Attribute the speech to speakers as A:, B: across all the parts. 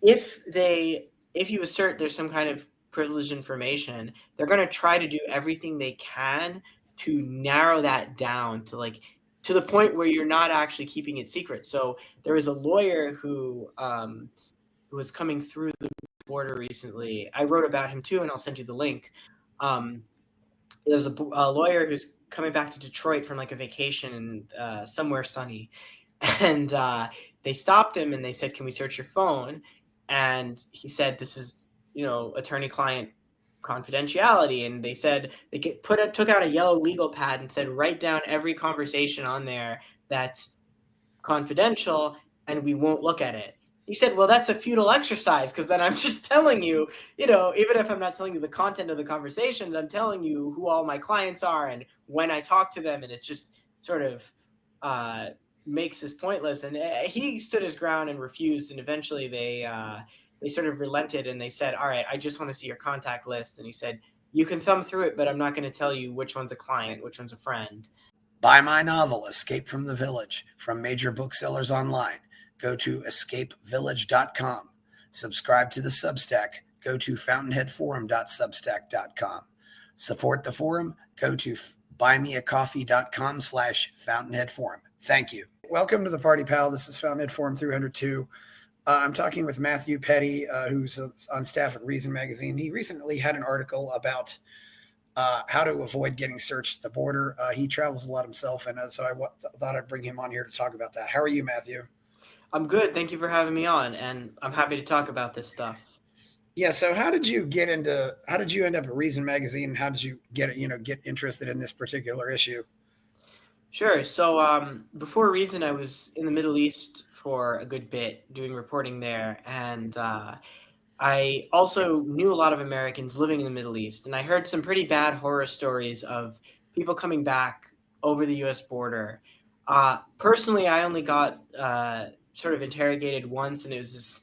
A: if you assert there's some kind of privileged information, they're going to try to do everything they can to narrow that down to the point where you're not actually keeping it secret. So there was a lawyer who was coming through the border recently. I wrote about him too, and I'll send you the link. There's a lawyer who's coming back to Detroit from like a vacation and somewhere sunny, and they stopped him and they said, "Can we search your phone?" And he said, "This is, attorney-client confidentiality." And they said took out a yellow legal pad and said, "Write down every conversation on there that's confidential, and we won't look at it." He said, "Well, that's a futile exercise because then I'm just telling you, even if I'm not telling you the content of the conversations, I'm telling you who all my clients are and when I talk to them, and it's just sort of makes this pointless." And he stood his ground and refused, and eventually they sort of relented and they said, "All right, I just want to see your contact list." And he said, "You can thumb through it, but I'm not going to tell you which one's a client, which one's a friend."
B: Buy my novel, Escape from the Village, from major booksellers online. Go to escapevillage.com. Subscribe to the Substack. Go to fountainheadforum.substack.com. Support the forum. Go to buymeacoffee.com/fountainheadforum. Thank you. Welcome to the party, pal. This is Fountainhead Forum 302. I'm talking with Matthew Petti, who's on staff at Reason Magazine. He recently had an article about how to avoid getting searched at the border. He travels a lot himself, and so I thought I'd bring him on here to talk about that. How are you, Matthew?
A: I'm good. Thank you for having me on, and I'm happy to talk about this stuff.
B: Yeah. So how did you end up at Reason Magazine? How did you get interested in this particular issue?
A: Sure. So before Reason, I was in the Middle East for a good bit doing reporting there. And I also knew a lot of Americans living in the Middle East. And I heard some pretty bad horror stories of people coming back over the U.S. border. Personally, I only got sort of interrogated once, and it was this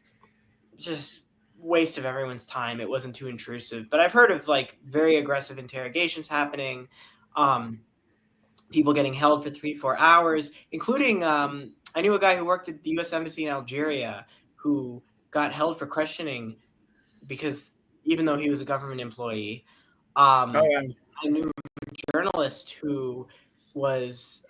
A: just waste of everyone's time. It wasn't too intrusive. But I've heard of like very aggressive interrogations happening. People getting held for 3-4 hours, including I knew a guy who worked at the U.S. Embassy in Algeria who got held for questioning because even though he was a government employee. I knew a journalist who was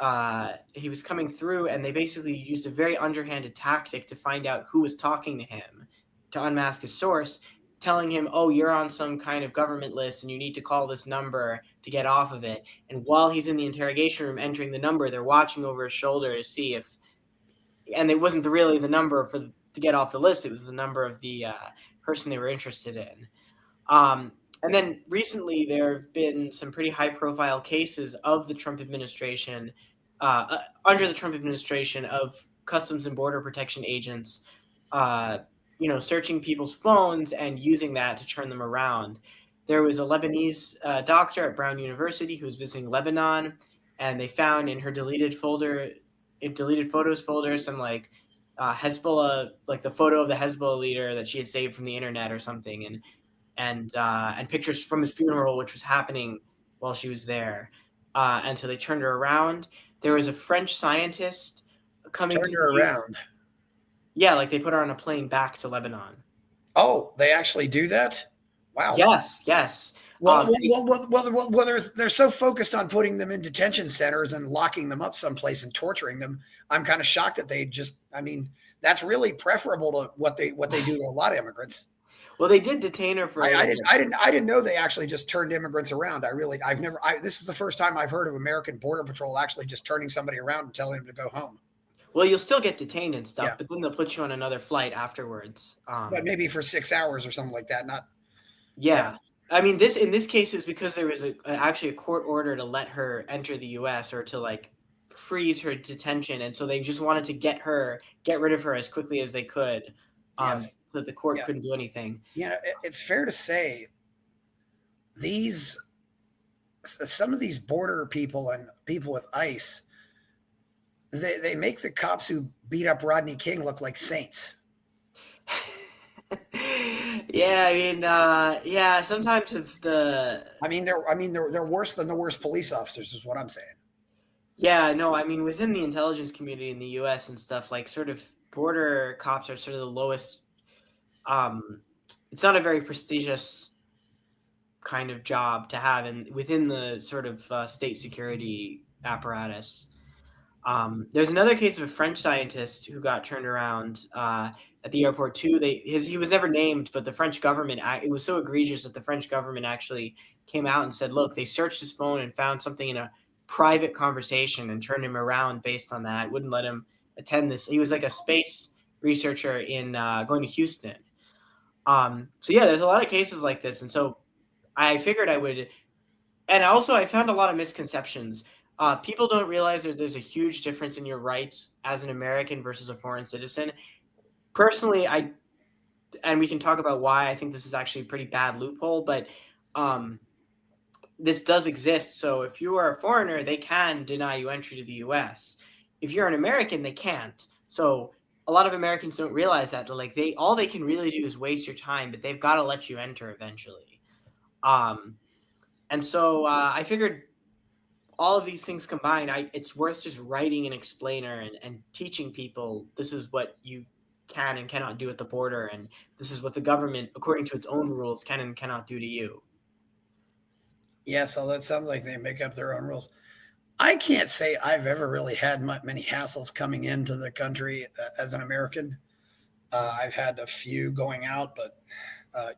A: he was coming through, and they basically used a very underhanded tactic to find out who was talking to him, to unmask his source, telling him, "Oh, you're on some kind of government list and you need to call this number to get off of it." And while he's in the interrogation room entering the number, they're watching over his shoulder to see if, and it wasn't really the number to get off the list, it was the number of the person they were interested in. And then recently there have been some pretty high profile cases of the Trump administration, under the Trump administration, of Customs and Border Protection agents searching people's phones and using that to turn them around. There was a Lebanese doctor at Brown University who was visiting Lebanon, and they found in her deleted photos folder, some like Hezbollah, like the photo of the Hezbollah leader that she had saved from the internet or something, and pictures from his funeral, which was happening while she was there. And so they turned her around. There was a French scientist coming
B: Turned her around.
A: Yeah, like they put her on a plane back to Lebanon.
B: Oh, they actually do that? Wow.
A: Yes.
B: Well, they're so focused on putting them in detention centers and locking them up someplace and torturing them. I'm kind of shocked that they that's really preferable to what they do to a lot of immigrants.
A: Well, they did detain her for.
B: I didn't know they actually just turned immigrants around. This is the first time I've heard of American Border Patrol actually just turning somebody around and telling them to go home.
A: Well, you'll still get detained and stuff, but then they'll put you on another flight afterwards.
B: But maybe for 6 hours or something like that.
A: Yeah. I mean, in this case, it was because there was actually a court order to let her enter the U.S. or to like freeze her detention, and so they just wanted to get rid of her as quickly as they could, so that the court couldn't do anything.
B: Yeah, it's fair to say some of these border people and people with ICE. They make the cops who beat up Rodney King look like saints.
A: Yeah, I mean, sometimes
B: they're worse than the worst police officers, is what I'm saying.
A: Yeah, no, I mean, within the intelligence community in the U.S. and stuff, like, sort of border cops are sort of the lowest it's not a very prestigious kind of job to have within the sort of state security apparatus. There's another case of a French scientist who got turned around at the airport too. He was never named, but the French government, it was so egregious that the French government actually came out and said, look, they searched his phone and found something in a private conversation and turned him around based on that. Wouldn't let him attend this. He was like a space researcher in going to Houston. So yeah, there's a lot of cases like this. And so I figured I would, and also I found a lot of misconceptions. People don't realize there's a huge difference in your rights as an American versus a foreign citizen. Personally, and we can talk about why I think this is actually a pretty bad loophole, but this does exist. So if you are a foreigner, they can deny you entry to the U.S. If you're an American, they can't. So a lot of Americans don't realize that. Like all they can really do is waste your time, but they've got to let you enter eventually. And so I figured all of these things combined, it's worth just writing an explainer and teaching people this is what you can and cannot do at the border, and this is what the government, according to its own rules, can and cannot do to you.
B: Yeah, so that sounds like they make up their own rules. I can't say I've ever really had many hassles coming into the country as an American. I've had a few going out, but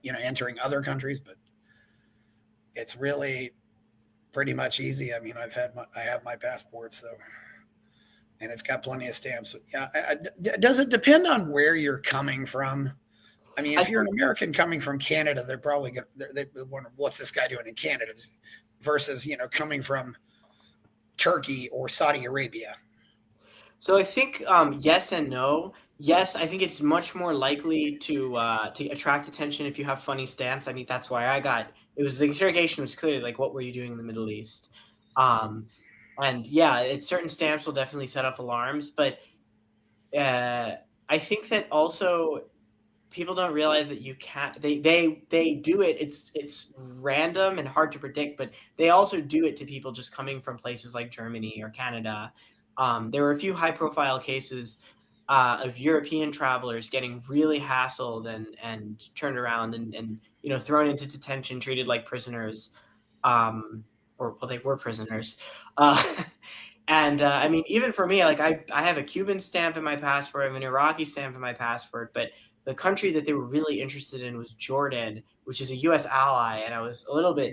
B: entering other countries, but it's really pretty much easy. I mean, I have my passport, so, and it's got plenty of stamps. Yeah, does it depend on where you're coming from? I mean, if you're an American coming from Canada, they're probably going they wonder what's this guy doing in Canada, versus coming from Turkey or Saudi Arabia.
A: So I think yes and no. Yes, I think it's much more likely to attract attention if you have funny stamps. I mean, that's why the interrogation was clearly like, what were you doing in the Middle East? And yeah, certain stamps will definitely set off alarms, but I think that also people don't realize that you can't. They do it. It's random and hard to predict, but they also do it to people just coming from places like Germany or Canada. There were a few high-profile cases of European travelers getting really hassled and turned around and thrown into detention, treated like prisoners, they were prisoners. And I mean, even for me, like I have a Cuban stamp in my passport, I have an Iraqi stamp in my passport, but the country that they were really interested in was Jordan, which is a U.S. ally, and I was a little bit,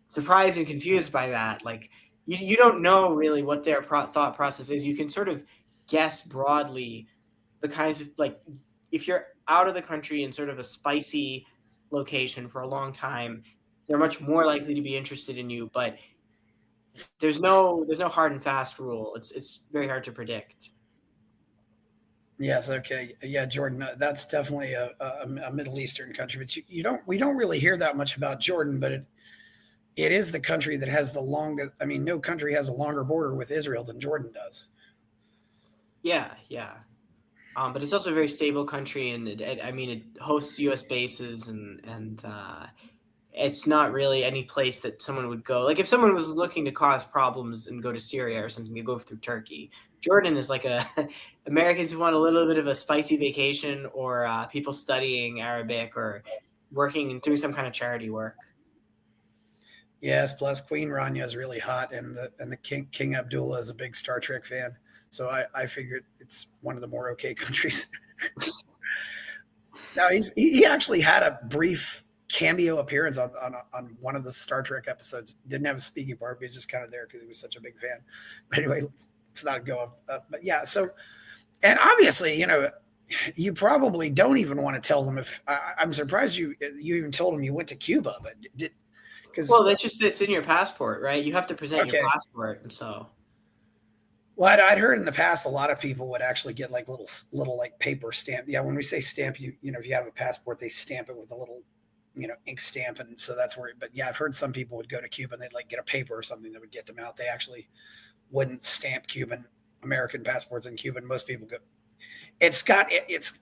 A: surprised and confused by that. Like, you don't know really what their thought process is. You can sort of guess broadly the kinds of, like, if you're out of the country in sort of a spicy location for a long time, they're much more likely to be interested in you, but there's no hard and fast rule. It's very hard to predict.
B: Yes. Okay. Yeah, Jordan. That's definitely a Middle Eastern country, but we don't really hear that much about Jordan. But it is the country that has the longest. I mean, no country has a longer border with Israel than Jordan does.
A: Yeah. But it's also a very stable country, and it hosts U.S. bases, and it's not really any place that someone would go. Like if someone was looking to cause problems and go to Syria or something, they go through Turkey. Jordan is like Americans who want a little bit of a spicy vacation, or people studying Arabic or working and doing some kind of charity work.
B: Yes, plus Queen Rania is really hot, and the King Abdullah is a big Star Trek fan. So I figured it's one of the more okay countries. Now he actually had a brief cameo appearance on one of the Star Trek episodes. Didn't have a speaking part, but he's just kind of there because he was such a big fan. But anyway, let's not go. But yeah, so, and obviously, you probably don't even want to tell them if I'm surprised you even told them you went to Cuba, but
A: it's in your passport, right? You have to present your passport, and so.
B: Well, I'd heard in the past a lot of people would actually get like little like paper stamp. Yeah, when we say stamp, if you have a passport, they stamp it with a little, ink stamp, and so that's where. But yeah, I've heard some people would go to Cuba and they'd like get a paper or something that would get them out. They actually wouldn't stamp American passports in Cuba. Most people go. It's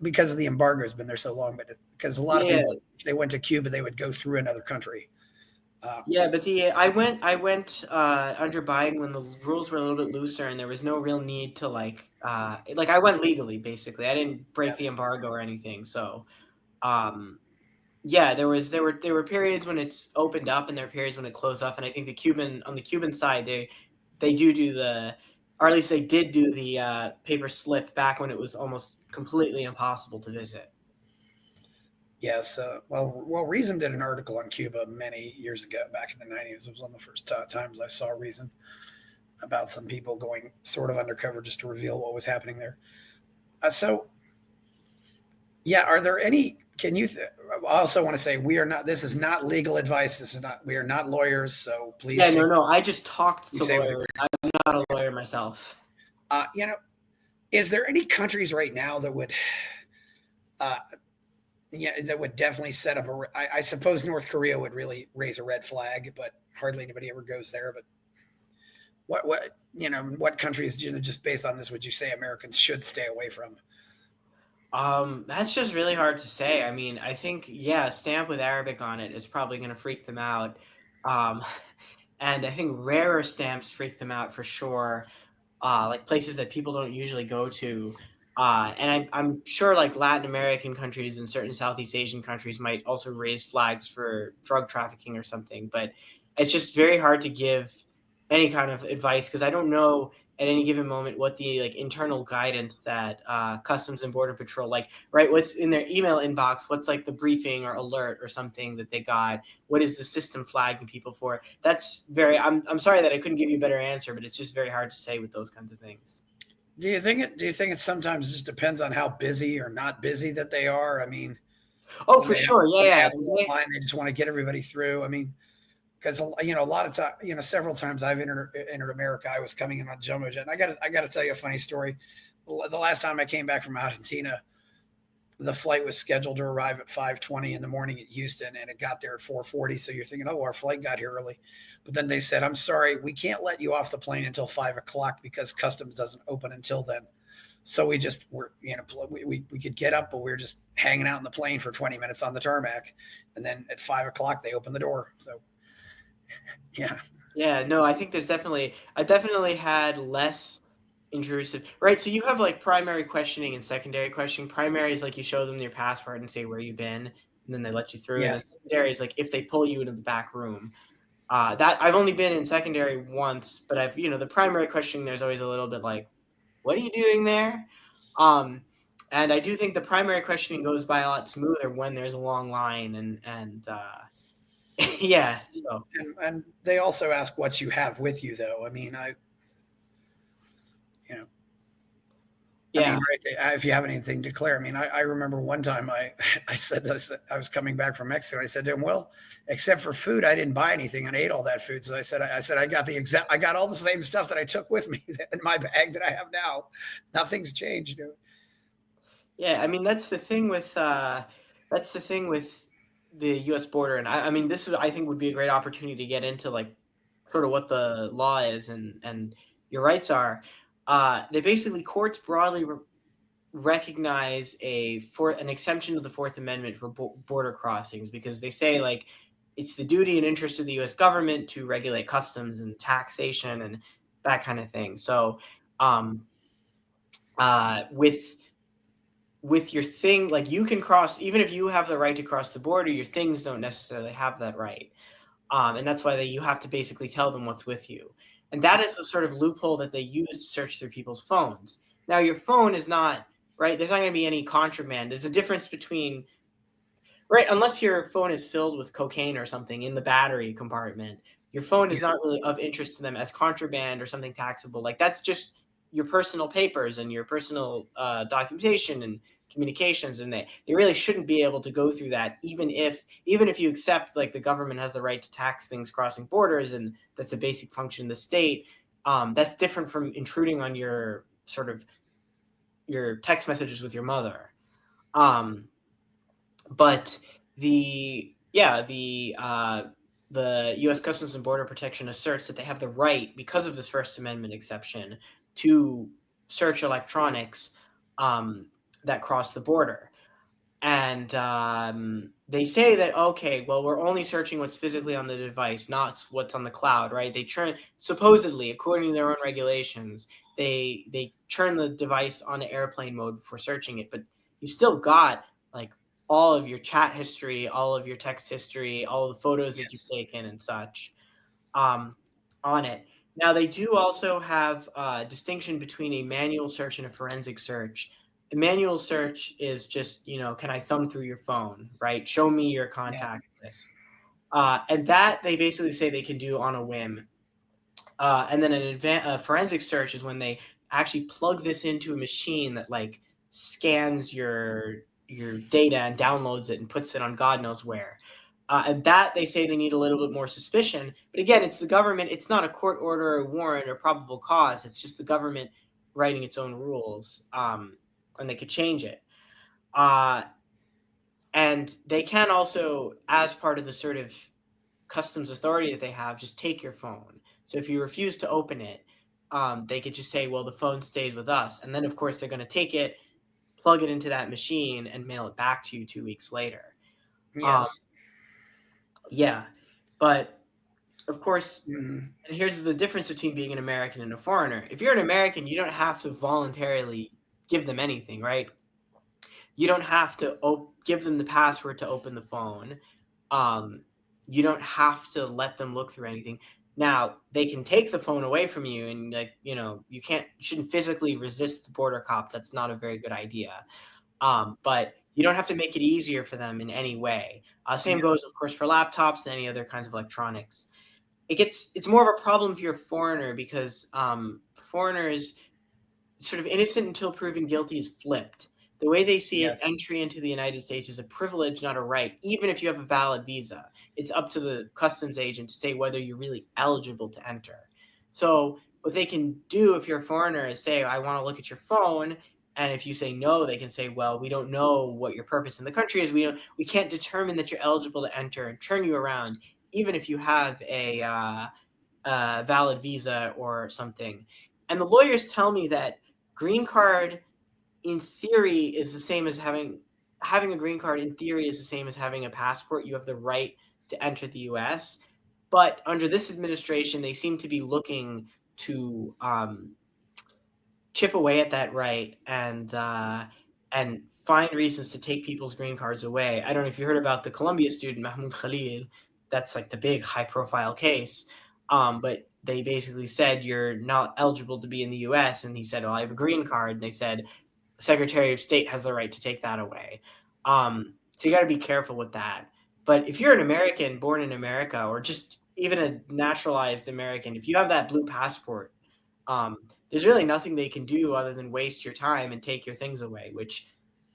B: because of the embargo has been there so long, but because a lot of people, if they went to Cuba, they would go through another country.
A: But I went under Biden when the rules were a little bit looser and there was no real need to I went legally basically. I didn't break the embargo or anything. So Yeah, there were periods when it's opened up and there are periods when it closed off, and I think on the Cuban side they do the, or at least they did do the paper slip back when it was almost completely impossible to visit.
B: Yes. Well, Reason did an article on Cuba many years ago, back in the '90s. It was one of the first times I saw Reason, about some people going sort of undercover just to reveal what was happening there. So, yeah, are there any? Can you? I also want to say we are not. This is not legal advice. This is not. We are not lawyers. So please
A: Yeah,
B: take
A: no, I just talked
B: what we
A: to
B: say with a
A: lawyers.
B: grain
A: I'm
B: of
A: not a
B: salt.
A: lawyer myself.
B: You know, is there any countries right now that would, uh, yeah, that would definitely set up a? I suppose North Korea would really raise a red flag, but hardly anybody ever goes there. But what countries, just based on this, would you say Americans should stay away from?
A: That's just really hard to say. I mean, I think, yeah, a stamp with Arabic on it is probably going to freak them out. Um, and I think rarer stamps freak them out for sure. Like places that people don't usually go to. And I'm sure like Latin American countries and certain Southeast Asian countries might also raise flags for drug trafficking or something. But it's just very hard to give any kind of advice because I don't know at any given moment what the like internal guidance that Customs and Border Patrol, like, right, what's in their email inbox, what's like the briefing or alert or something that they got, what is the system flagging people for. That's very, I'm sorry that I couldn't give you a better answer, but it's just very hard to say with those kinds of things.
B: Do you think it sometimes just depends on how busy or not busy that they are? I mean,
A: Oh, for sure.
B: when they
A: Yeah,
B: have a deadline, they just want to get everybody through. I mean, because a lot of time, several times I've entered America, I was coming in on jumbo jet. And I got to tell you a funny story. The last time I came back from Argentina, the flight was scheduled to arrive at 5:20 in the morning at Houston, and it got there at 4:40. So you're thinking, oh, our flight got here early, but then they said, I'm sorry, we can't let you off the plane until 5 o'clock because customs doesn't open until then. So we just were, we could get up, but we were just hanging out in the plane for 20 minutes on the tarmac, and then at 5 o'clock they opened the door. So yeah.
A: yeah, no, I think I definitely had less intrusive, right? So you have like primary questioning and secondary questioning. Primary is like you show them your passport and say where you've been, and then they let you through. And then
B: Yes.
A: secondary is like if they pull you into the back room. That I've only been in secondary once, but the primary questioning, there's always a little bit like, what are you doing there? Um, and I do think the primary questioning goes by a lot smoother when there's a long line and yeah. So
B: And they also ask what you have with you, though. I mean, you know, I
A: yeah,
B: mean, right, if you have anything to declare. I mean, I remember one time I said this, I was coming back from Mexico. I said to him, well, except for food, I didn't buy anything and ate all that food. So I got I got all the same stuff that I took with me in my bag that I have now. Nothing's changed.
A: yeah. I mean, that's the thing with the U.S. border, and I mean, this is I think would be a great opportunity to get into like sort of what the law is and your rights are. They basically courts broadly recognize an exemption to the Fourth Amendment for border crossings because they say like it's the duty and interest of the U.S. government to regulate customs and taxation and that kind of thing. So, um, with your thing, like you can cross even if you have the right to cross the border, your things don't necessarily have that right, and that's why you have to basically tell them what's with you, and that is the sort of loophole that they use to search through people's phones. Now, your phone is not right. There's not going to be any contraband. There's a difference between right, unless your phone is filled with cocaine or something in the battery compartment. Your phone is not
B: Yes.
A: really of interest to them as contraband or something taxable. Like that's just your personal papers and your personal documentation and communications, and they really shouldn't be able to go through that, even if you accept like the government has the right to tax things crossing borders, and that's a basic function of the state. That's different from intruding on your sort of your text messages with your mother. Um, but the U.S. Customs and Border Protection asserts that they have the right, because of this First Amendment exception, to search electronics that cross the border. And they say that, okay, well, we're only searching what's physically on the device, not what's on the cloud, right? They supposedly, according to their own regulations, they turn the device on airplane mode before searching it, but you still got like all of your chat history, all of your text history, all the photos that you've
B: Yes.
A: taken and such um, on it. Now, they do also have a distinction between a manual search and a forensic search. A manual search is just, can I thumb through your phone, right? Show me your
B: Yeah.
A: contact list. And that they basically say they can do on a whim. And then a forensic search is when they actually plug this into a machine that like scans your data and downloads it and puts it on God knows where. And that they say they need a little bit more suspicion. But again, it's the government. It's not a court order or warrant or probable cause. It's just the government writing its own rules, and they could change it. Uh, and they can also, as part of the sort of customs authority that they have, just take your phone. So if you refuse to open it, they could just say, well, the phone stays with us. And then, of course, they're going to take it, plug it into that machine, and mail it back to you 2 weeks later. Um,
B: Yes.
A: yeah. But, of course,
B: Mm-hmm.
A: and here's the difference between being an American and a foreigner. If you're an American, you don't have to voluntarily give them anything, right? You don't have to give them the password to open the phone. Um, you don't have to let them look through anything. Now, they can take the phone away from you, and you shouldn't physically resist the border cops. That's not a very good idea. But you don't have to make it easier for them in any way. Same
B: Yes.
A: goes, of course, for laptops and any other kinds of electronics. It's more of a problem if you're a foreigner because foreigners, sort of innocent until proven guilty is flipped. The way they see it,
B: Yes.
A: entry into the United States is a privilege, not a right, even if you have a valid visa. It's up to the customs agent to say whether you're really eligible to enter. So, what they can do if you're a foreigner is say, I want to look at your phone. And if you say no, they can say, well, we don't know what your purpose in the country is. We can't determine that you're eligible to enter and turn you around, even if you have a valid visa or something. And the lawyers tell me that green card in theory is the same as having a green card in theory is the same as having a passport. You have the right to enter the US. But under this administration, they seem to be looking to chip away at that right and find reasons to take people's green cards away. I don't know if you heard about the Columbia student Mahmoud Khalil. That's like the big high-profile case. But they basically said you're not eligible to be in the U.S. And he said, "Oh, I have a green card." And they said, "Secretary of State has the right to take that away." So you got to be careful with that. But if you're an American born in America, or just even a naturalized American, if you have that blue passport, um, there's really nothing they can do other than waste your time and take your things away, which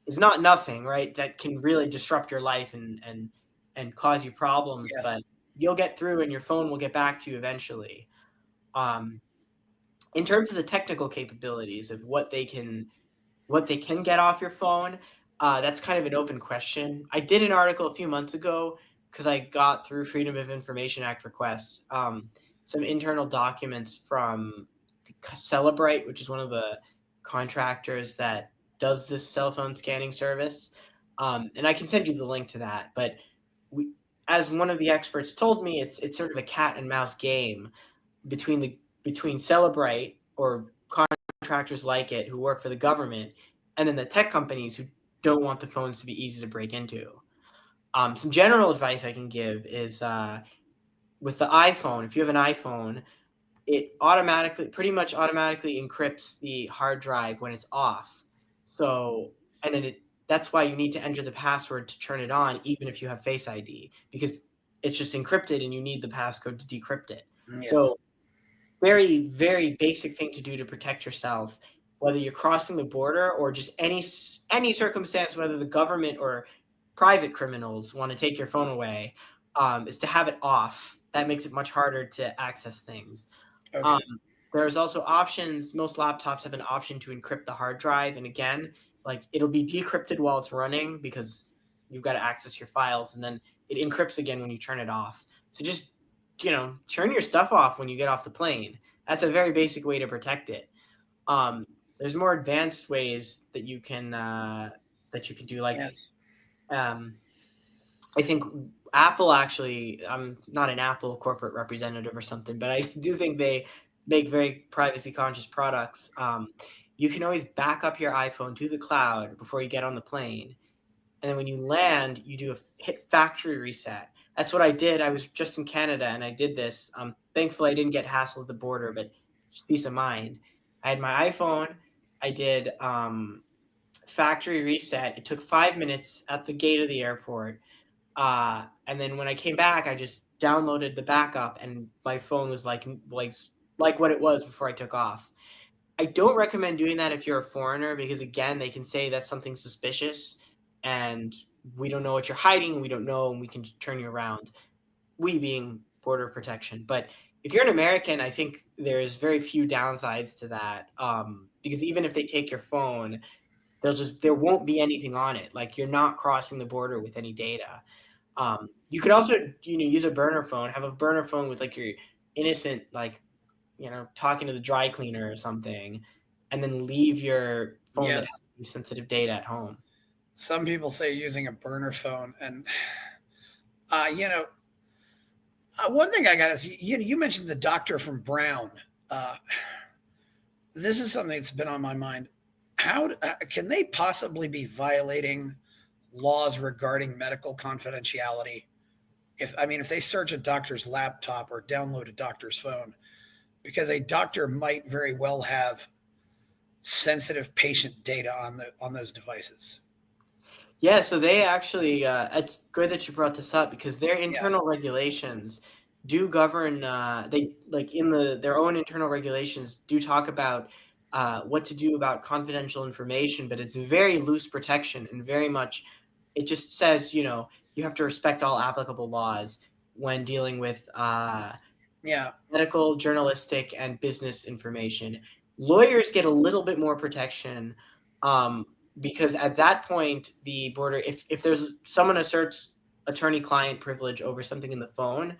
A: is not nothing, right? That can really disrupt your life and cause you problems,
B: Yes.
A: but you'll get through and your phone will get back to you eventually. Um, in terms of the technical capabilities of what they can get off your phone, that's kind of an open question. I did an article a few months ago because I got through Freedom of Information Act requests, some internal documents from Celebrite, which is one of the contractors that does this cell phone scanning service. And I can send you the link to that. But we, as one of the experts told me, it's sort of a cat and mouse game between Celebrite or contractors like it who work for the government, and then the tech companies who don't want the phones to be easy to break into. Some general advice I can give is with the iPhone, if you have an iPhone, it pretty much automatically encrypts the hard drive when it's off. So, and then that's why you need to enter the password to turn it on, even if you have Face ID, because it's just encrypted and you need the passcode to decrypt it.
B: Yes.
A: So, very, very basic thing to do to protect yourself, whether you're crossing the border or just any circumstance, whether the government or private criminals want to take your phone away, is to have it off. That makes it much harder to access things.
B: Okay.
A: Um, there's also options. Most laptops have an option to encrypt the hard drive, and again, like it'll be decrypted while it's running because you've got to access your files, and then it encrypts again when you turn it off. So just turn your stuff off when you get off the plane. That's a very basic way to protect it. There's more advanced ways that you can do, like
B: Yes.
A: um, I think Apple actually, I'm not an Apple corporate representative or something, but I do think they make very privacy conscious products. You can always back up your iPhone to the cloud before you get on the plane. and then when you land, you do a hit factory reset. That's what I did. I was just in Canada, and I did this. Thankfully, I didn't get hassled at the border, but just peace of mind. I had my iPhone. I did factory reset. It took 5 minutes at the gate of the airport. And then when I came back, I just downloaded the backup, and my phone was like what it was before I took off. I don't recommend doing that if you're a foreigner, because again, they can say that's something suspicious, and we don't know what you're hiding. We don't know, and we can turn you around. We being border protection, but if you're an American, I think there's very few downsides to that. Because even if they take your phone, there won't be anything on it. Like, you're not crossing the border with any data. You could also, use a burner phone. Have a burner phone with like your innocent, like, talking to the dry cleaner or something, and then leave your phone that
B: Yes.
A: has sensitive data at home.
B: Some people say using a burner phone, and one thing I got is you mentioned the doctor from Brown. Uh, this is something that's been on my mind. How can they possibly be violating laws regarding medical confidentiality? If they search a doctor's laptop or download a doctor's phone, because a doctor might very well have sensitive patient data on those devices.
A: Yeah, so they actually, it's good that you brought this up, because their
B: Yeah,
A: internal regulations do govern. They like in their own internal regulations do talk about what to do about confidential information, but it's very loose protection, and very much it just says, you have to respect all applicable laws when dealing with
B: yeah,
A: medical, journalistic, and business information. Lawyers get a little bit more protection, um, because at that point, the border, if there's someone asserts attorney-client privilege over something in the phone,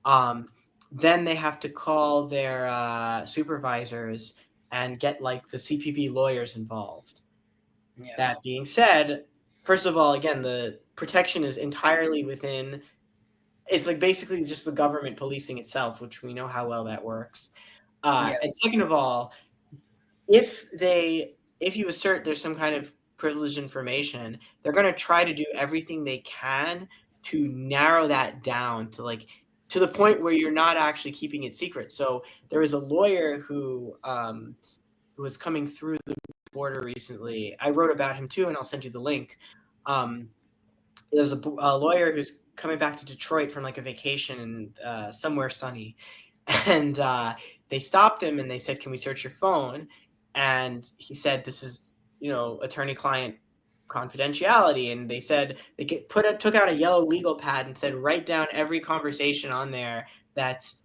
A: um, then they have to call their supervisors and get like the CPP lawyers involved.
B: yes,
A: That being said, first of all, again, the protection is entirely within. It's like basically just the government policing itself, which we know how well that works. And
B: yes,
A: second of all, if you assert there's some kind of privileged information, they're going to try to do everything they can to narrow that down to the point where you're not actually keeping it secret. So there was a lawyer who was coming through the border recently. I wrote about him too, and I'll send you the link. Um, there's a lawyer who's coming back to Detroit from like a vacation and somewhere sunny, and they stopped him and they said, "Can we search your phone?" And he said, "This is attorney-client confidentiality." And they said took out a yellow legal pad and said, "Write down every conversation on there that's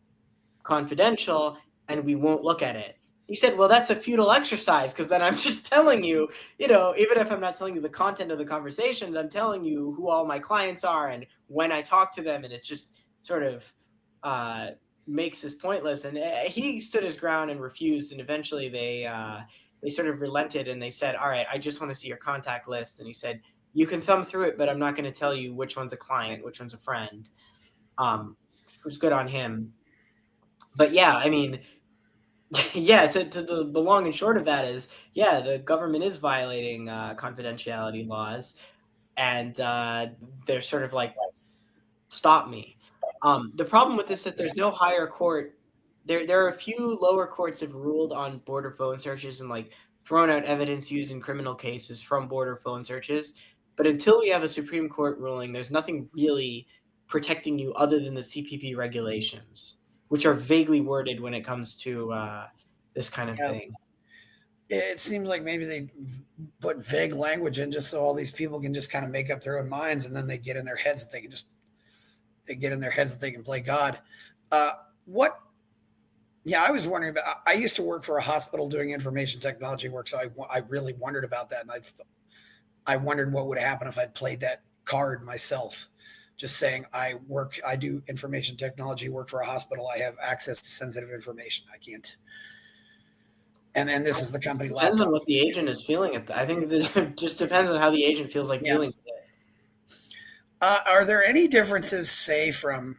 A: confidential, and we won't look at it." He said, "Well, that's a futile exercise, because then I'm just telling you, even if I'm not telling you the content of the conversation, I'm telling you who all my clients are and when I talk to them, and it's just sort of uh, makes this pointless." And he stood his ground and refused, and eventually they sort of relented, and they said, "All right, I just want to see your contact list." And he said, "You can thumb through it, but I'm not going to tell you which one's a client, which one's a friend." Which was good on him. But yeah, I mean, yeah, to the long and short of that is, yeah, the government is violating confidentiality laws, and they're sort of like, stop me. The problem with this is that there's no higher court. There are a few lower courts have ruled on border phone searches and like thrown out evidence used in criminal cases from border phone searches. But until we have a Supreme Court ruling, there's nothing really protecting you other than the CPP regulations, which are vaguely worded when it comes to this kind of
B: yeah.
A: thing.
B: It seems like maybe they put vague language in just so all these people can just kind of make up their own minds, and then they get in their heads that they can play God. What? Yeah, I was wondering about. I used to work for a hospital doing information technology work, so I really wondered about that, and I wondered what would happen if I'd played that card myself, just saying I do information technology work for a hospital. I have access to sensitive information. I can't. And this is the company
A: Depends on
B: laptop.
A: what the agent is feeling. I think it just depends on how the agent feels like dealing
B: Yes.
A: with it.
B: Are there any differences, say, from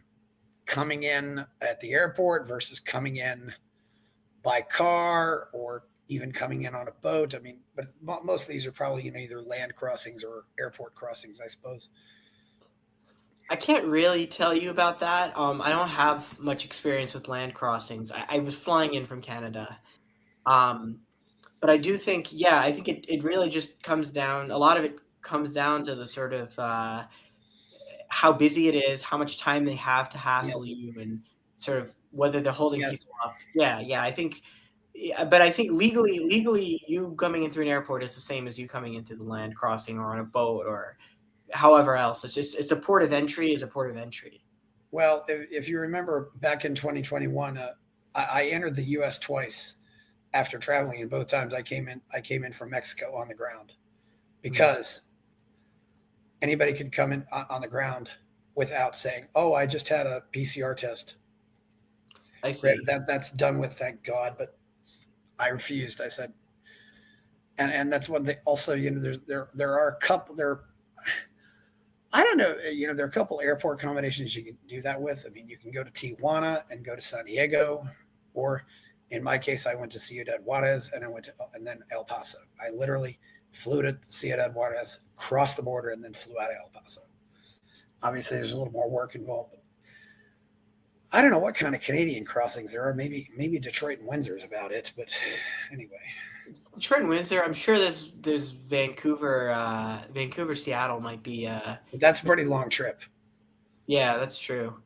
B: coming in at the airport versus coming in by car, or even coming in on a boat. I mean, but most of these are probably either land crossings or airport crossings, I suppose.
A: I can't really tell you about that. I don't have much experience with land crossings. I was flying in from Canada. Um, but I do think, yeah, I think it really just comes down, a lot of it comes down to the sort of how busy it is, how much time they have to hassle
B: Yes,
A: you, and sort of whether they're holding
B: yes,
A: people up. Yeah, yeah, I think, yeah, but I think legally, you coming in through an airport is the same as you coming into the land crossing or on a boat or however else. It's a port of entry is a port of entry.
B: Well, if you remember back in 2021, I entered the U.S. twice after traveling, and both times I came in from Mexico on the ground
A: Hmm.
B: because anybody could come in on the ground without saying, "Oh, I just had a PCR test."
A: I
B: Granted,
A: see.
B: that's done with, thank God, but I refused. I said, and that's one thing. Also, there are a couple there. I don't know. There are a couple airport combinations you can do that with. I mean, you can go to Tijuana and go to San Diego, or in my case, I went to Ciudad Juarez and then El Paso. I literally flew to Ciudad Juarez, crossed the border, and then flew out of El Paso. Obviously, there's a little more work involved. But I don't know what kind of Canadian crossings there are. Maybe Detroit and Windsor is about it. But anyway,
A: Trent Windsor. I'm sure there's Vancouver. Vancouver, Seattle might be.
B: but that's a pretty long trip.
A: Yeah, that's true.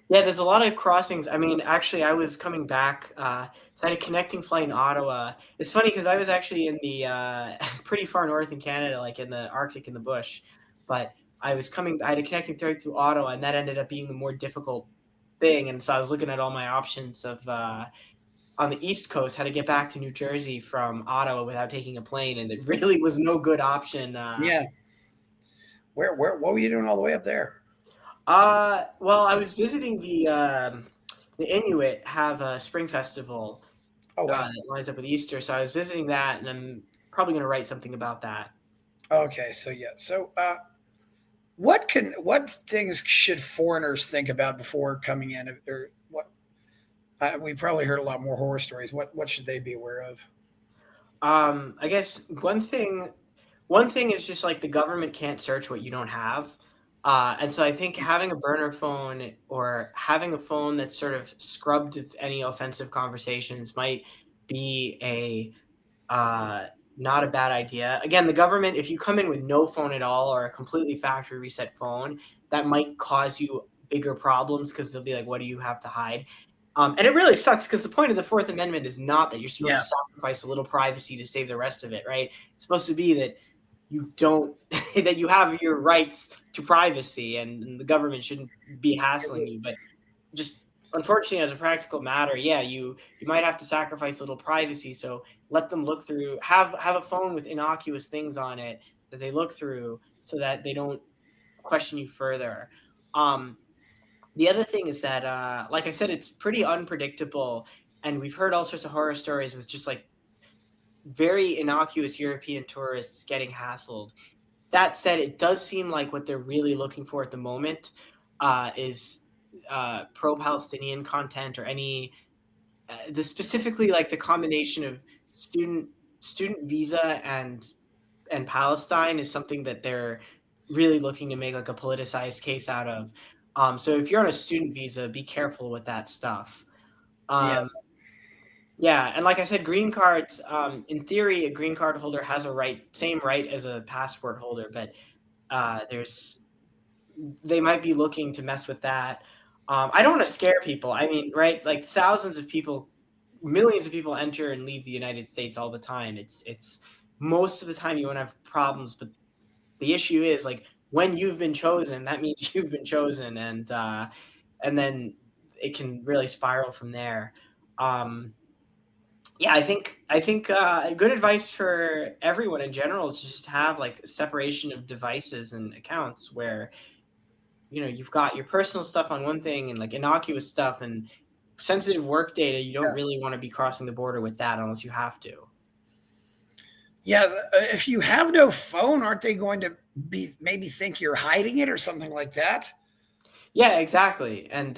A: Yeah, there's a lot of crossings. I mean, actually, I was coming back. So I had a connecting flight in Ottawa. It's funny because I was actually in the pretty far north in Canada, like in the Arctic in the bush. But I was coming. I had a connecting flight through Ottawa, and that ended up being the more difficult thing. And so I was looking at all my options of on the East Coast how to get back to New Jersey from Ottawa without taking a plane, and it really was no good option.
B: Yeah. What were you doing all the way up there?
A: Well, I was visiting the Inuit have a spring festival
B: Oh wow.
A: that lines up with Easter, so I was visiting that, and I'm probably going to write something about that.
B: Okay, so yeah. So what things should foreigners think about before coming in, or what? We probably heard a lot more horror stories. What should they be aware of?
A: I guess one thing is just like the government can't search what you don't have. And so I think having a burner phone or having a phone that's sort of scrubbed of any offensive conversations might be a uh, not a bad idea. Again, the government, if you come in with no phone at all or a completely factory reset phone, that might cause you bigger problems because they'll be like, what do you have to hide? And it really sucks because the point of the Fourth Amendment is not that you're supposed
B: Yeah,
A: to sacrifice a little privacy to save the rest of it, right? It's supposed to be that you don't, that you have your rights to privacy and the government shouldn't be hassling you. But just unfortunately as a practical matter, yeah, you might have to sacrifice a little privacy, so let them look through, have a phone with innocuous things on it that they look through so that they don't question you further. um the other thing is that like I said, it's pretty unpredictable, and we've heard all sorts of horror stories with just like very innocuous European tourists getting hassled. That said, it does seem like what they're really looking for at the moment is pro-Palestinian content or any the specifically like the combination of student student visa and Palestine is something that they're really looking to make like a politicized case out of. So if you're on a student visa, be careful with that stuff. Um,
B: yes,
A: yeah, and like I said, green cards. In theory, a green card holder has a same right as a passport holder, but there's they might be looking to mess with that. I don't want to scare people. I mean, right? Like thousands of people, millions of people enter and leave the United States all the time. It's most of the time you won't have problems, but the issue is like when you've been chosen, that means you've been chosen, and then it can really spiral from there. Um, yeah, I think good advice for everyone in general is just have like separation of devices and accounts where you've got your personal stuff on one thing and like innocuous stuff and sensitive work data. You don't
B: yes,
A: really want to be crossing the border with that unless you have to.
B: yeah. If you have no phone, aren't they going to be maybe think you're hiding it or something like that?
A: Yeah, exactly. And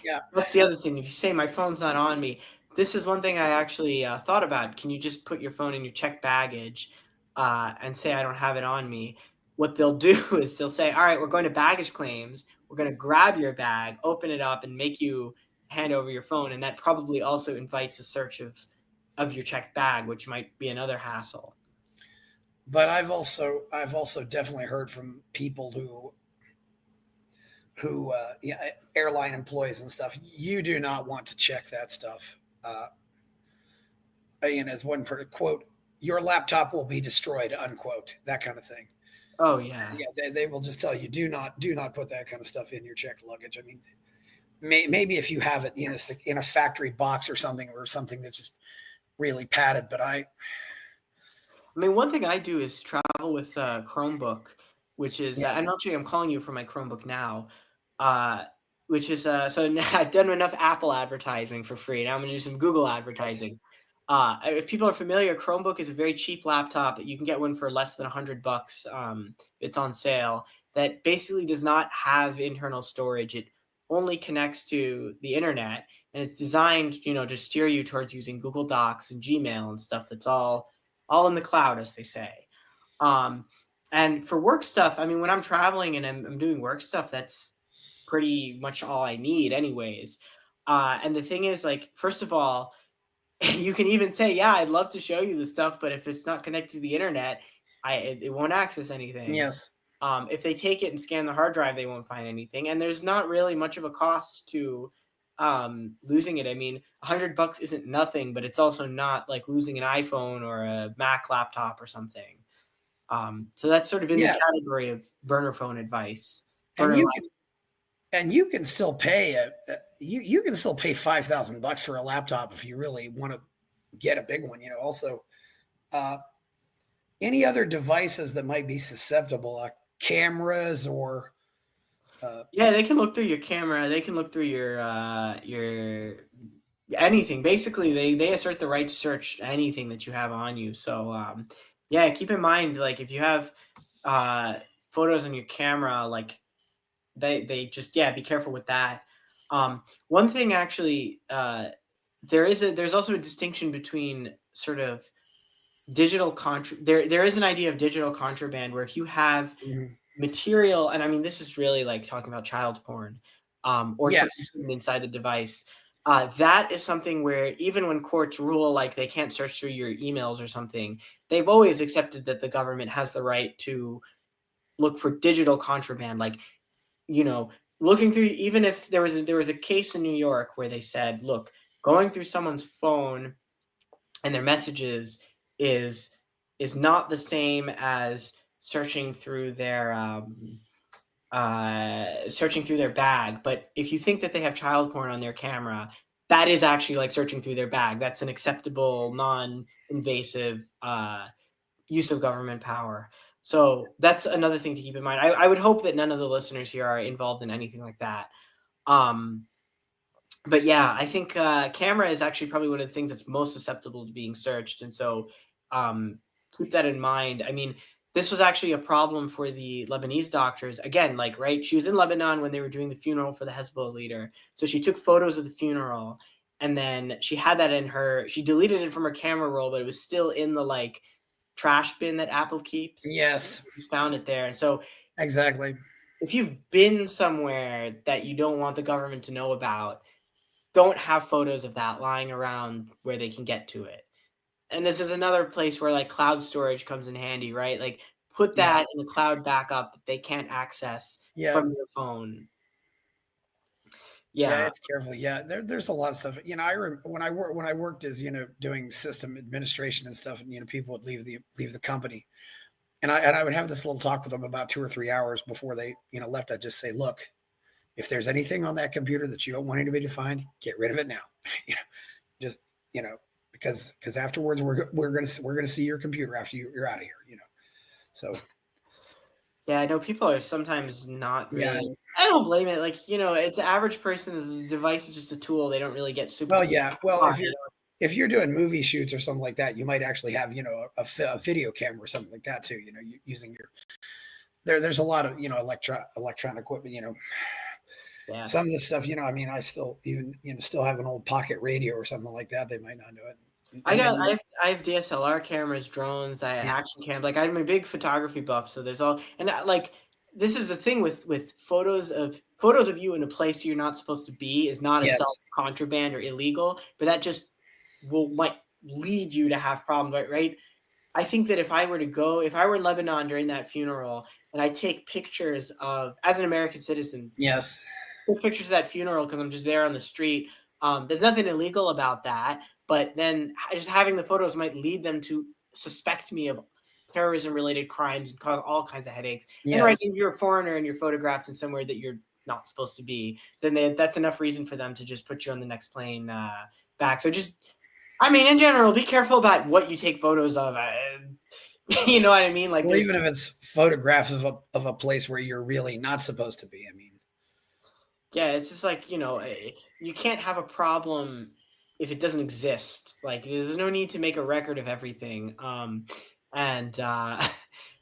B: Yeah,
A: that's the other thing. If you say my phone's not on me, this is one thing I actually thought about. Can you just put your phone in your checked baggage and say I don't have it on me? What they'll do is they'll say, all right, we're going to baggage claims. We're going to grab your bag, open it up, and make you hand over your phone. And that probably also invites a search of your checked bag, which might be another hassle.
B: But I've also definitely heard from people who yeah, airline employees and stuff. You do not want to check that stuff. And as one quote, your laptop will be destroyed, unquote, that kind of thing.
A: Oh yeah.
B: Yeah, they will just tell you do not put that kind of stuff in your checked luggage. I mean, maybe if you have it in a factory box or something that's just really padded. But
A: I mean, one thing I do is travel with Chromebook, which is
B: yes,
A: I'm actually I'm calling you from my Chromebook now, uh, which is so now I've done enough Apple advertising for free. Now I'm gonna do some Google
B: yes,
A: advertising. If people are familiar, Chromebook is a very cheap laptop. You can get one for less than $100. It's on sale. That basically does not have internal storage. It only connects to the internet, and it's designed, to steer you towards using Google Docs and Gmail and stuff. That's all in the cloud, as they say. Um, and for work stuff, I mean, when I'm traveling and I'm doing work stuff, that's pretty much all I need, anyways. And the thing is, like, first of all, you can even say, "Yeah, I'd love to show you the stuff, but if it's not connected to the internet, it won't access anything."
B: yes,
A: If they take it and scan the hard drive, they won't find anything, and there's not really much of a cost to losing it. I mean, $100 isn't nothing, but it's also not like losing an iPhone or a Mac laptop or something. So that's sort of in the
B: yes.
A: category of burner phone advice.
B: And
A: Burner
B: you
A: life.
B: can you can still pay you can still pay $5,000 for a laptop if you really want to get a big one. Also, uh, any other devices that might be susceptible, like cameras or
A: Yeah, they can look through your camera. They can look through your anything. Basically, they assert the right to search anything that you have on you. So yeah, keep in mind, like, if you have uh, photos on your camera, like, they just, yeah, be careful with that. One thing actually, there's also a distinction between sort of there is an idea of digital contraband where if you have
B: Mhm.
A: material, and I mean, this is really like talking about child porn, or something
B: Yes,
A: hidden inside the device. That is something where even when courts rule like they can't search through your emails or something, they've always accepted that the government has the right to look for digital contraband, like, you know, looking through. Even if there was a case in New York where they said, look, going through someone's phone and their messages is is not the same as searching through their bag. But if you think that they have child porn on their camera, that is actually like searching through their bag. That's an acceptable, non-invasive use of government power. So that's another thing to keep in mind. I would hope that none of the listeners here are involved in anything like that. Um, but yeah, I think camera is actually probably one of the things that's most susceptible to being searched, and so um, keep that in mind. I mean, this was actually a problem for the Lebanese doctors. Again, like, right, she was in Lebanon when they were doing the funeral for the Hezbollah leader, so she took photos of the funeral, and then she had that in her. She deleted it from her camera roll, but it was still in the like trash bin that Apple keeps.
B: yes,
A: She found it there, and so
B: exactly.
A: if you've been somewhere that you don't want the government to know about, don't have photos of that lying around where they can get to it. And this is another place where like cloud storage comes in handy, right? Like, put
B: Yeah,
A: that in the cloud backup that they can't access
B: yeah,
A: from your phone.
B: yeah.
A: Yeah.
B: It's careful. Yeah, there's a lot of stuff. When I worked as doing system administration and stuff, and people would leave the company, and I would have this little talk with them about 2 or 3 hours before they left. I'd just say, look, if there's anything on that computer that you don't want anybody to find, get rid of it now. you know, just because afterwards we're gonna see your computer after you're out of here. So
A: Yeah, I know people are sometimes not
B: yeah.
A: really. I don't blame it. Like, it's the average person's device is just a tool. They don't really get super.
B: Well, yeah. Well,
A: Why?
B: if you're doing movie shoots or something like that, you might actually have a video camera or something like that too. Using your there's a lot of electronic equipment.
A: Yeah.
B: Some of the stuff, I mean, I still even, still have an old pocket radio or something like that. They might not know it.
A: I
B: And
A: got
B: then,
A: I have DSLR cameras, drones, I
B: yes,
A: action cam. Like I'm a big photography buff, so there's all and like this is the thing with photos of you in a place you're not supposed to be is not itself
B: yes,
A: contraband or illegal, but that just might lead you to have problems, right? I think that if I were in Lebanon during that funeral and I take pictures of as an American citizen,
B: yes,
A: take pictures of that funeral because I'm just there on the street. There's nothing illegal about that, but then just having the photos might lead them to suspect me of terrorism-related crimes and cause all kinds of headaches. And right,
B: yes.
A: if you're a foreigner and you're photographed in somewhere that you're not supposed to be, then that's enough reason for them to just put you on the next plane back. So I mean, in general, be careful about what you take photos of. You know what I mean? Like,
B: Well,
A: there's
B: even if it's photographs of a place where you're really not supposed to be. I mean,
A: Yeah, it's just like, you can't have a problem if it doesn't exist. Like, there's no need to make a record of everything. And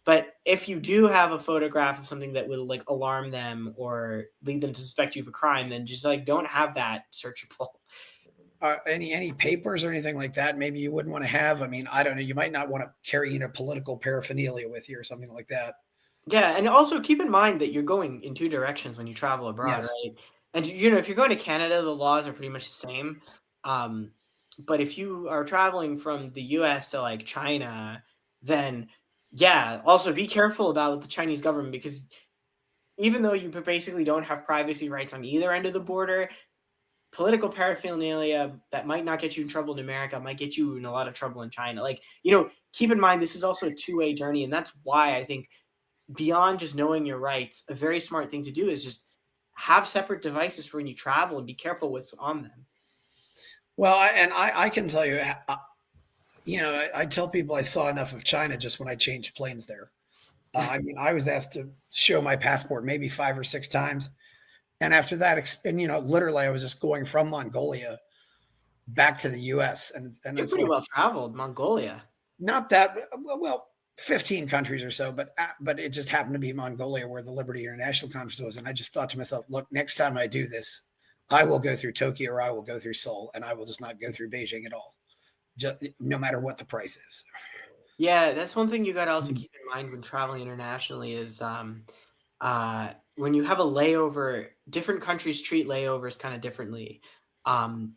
A: but if you do have a photograph of something that will like alarm them or lead them to suspect you of a crime, then just like don't have that searchable.
B: any papers or anything like that, maybe you wouldn't want to have. I mean, I don't know. You might not want to carry political paraphernalia with you or something like that.
A: Yeah, and also keep in mind that you're going in two directions when you travel abroad,
B: Yes,
A: right? And if you're going to Canada, the laws are pretty much the same. Um, but if you are traveling from the US to like China, then yeah, also be careful about the Chinese government because even though you basically don't have privacy rights on either end of the border, political paraphernalia that might not get you in trouble in America might get you in a lot of trouble in China. Like, keep in mind this is also a two-way journey, and that's why I think beyond just knowing your rights, a very smart thing to do is just have separate devices for when you travel and be careful what's on them.
B: well, I can tell you, I tell people I saw enough of China just when I changed planes there. I mean, I was asked to show my passport maybe 5 or 6 times, and after that, and literally, I was just going from Mongolia back to the U.S. and
A: You're
B: it's
A: pretty
B: like
A: well traveled, Mongolia.
B: not that well, 15 countries or so, but it just happened to be Mongolia where the Liberty International Conference was, and I just thought to myself, look, next time I do this, I will go through Tokyo or I will go through Seoul, and I will just not go through Beijing at all, just, no matter what the price is.
A: Yeah, that's one thing you got to also
B: Mm.
A: keep in mind when traveling internationally is when you have a layover, different countries treat layovers kind of differently. Um,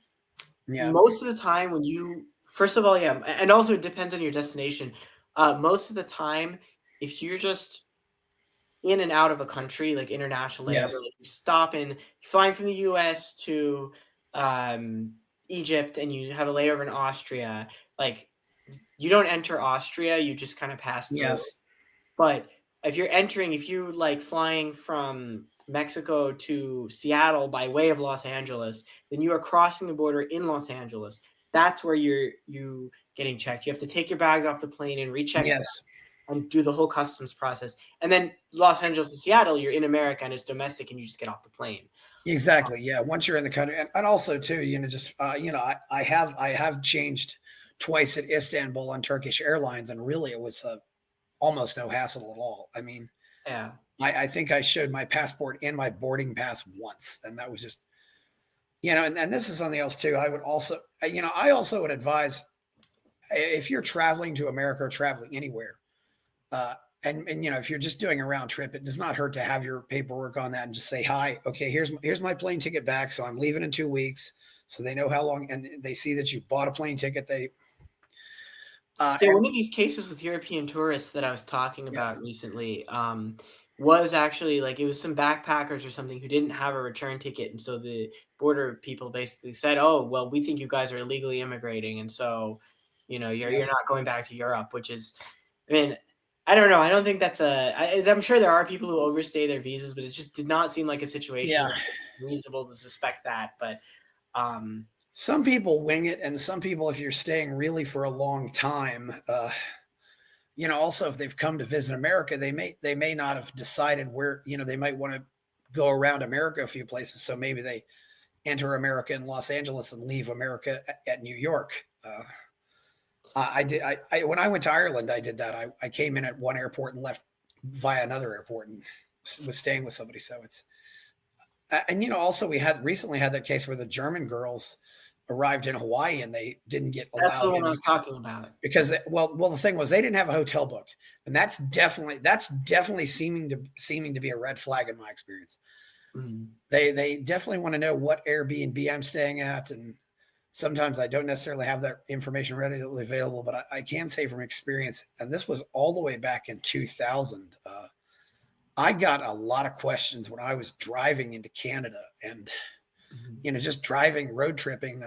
B: Yeah.
A: Most of the time when first of all, yeah, and also it depends on your destination. Most of the time, if you're just in and out of a country, like international layover,
B: Yes.
A: like flying from the US to Egypt and you have a layover in Austria, like you don't enter Austria, you just kind of pass through.
B: Yes.
A: But if you like flying from Mexico to Seattle by way of Los Angeles, then you are crossing the border in Los Angeles. That's where you getting checked. You have to take your bags off the plane and recheck
B: Yes.
A: and do the whole customs process. And then Los Angeles to Seattle, you're in America and it's domestic and you just get off the plane.
B: Exactly. Yeah. Once you're in the country, and also too, just I have changed twice at Istanbul on Turkish Airlines, and really it was almost no hassle at all. I mean,
A: Yeah.
B: I think I showed my passport and my boarding pass once, and that was just, and this is something else too. I also would advise if you're traveling to America or traveling anywhere, uh, and if you're just doing a round trip, it does not hurt to have your paperwork on that and just say, hi, okay, here's my plane ticket back. So I'm leaving in 2 weeks. So they know how long, and they see that you bought a plane ticket.
A: Yeah,
B: And
A: one of these cases with European tourists that I was talking about
B: yes,
A: recently was actually like it was some backpackers or something who didn't have a return ticket, and so the border people basically said, "Oh, well, we think you guys are illegally immigrating, and so you're
B: yes,
A: not going back to Europe," which is, I mean, I don't know. I don't think I'm sure there are people who overstay their visas, but it just did not seem like a situation
B: yeah.
A: where it's reasonable to suspect that. But um,
B: Some people wing it, and some people, if you're staying really for a long time, also if they've come to visit America, they may not have decided where, they might want to go around America a few places. So maybe they enter America in Los Angeles and leave America at New York. I did. When I went to Ireland, I did that. I came in at one airport and left via another airport and was staying with somebody. So And also we had recently had that case where the German girls arrived in Hawaii and they didn't get
A: That's the
B: allowed
A: one I
B: in
A: was talking about.
B: because the thing was they didn't have a hotel booked, and that's definitely seeming to be a red flag in my experience.
A: Mm.
B: They definitely want to know what Airbnb I'm staying at, and sometimes I don't necessarily have that information readily available, but I can say from experience, and this was all the way back in 2000. I got a lot of questions when I was driving into Canada, and just driving, road tripping,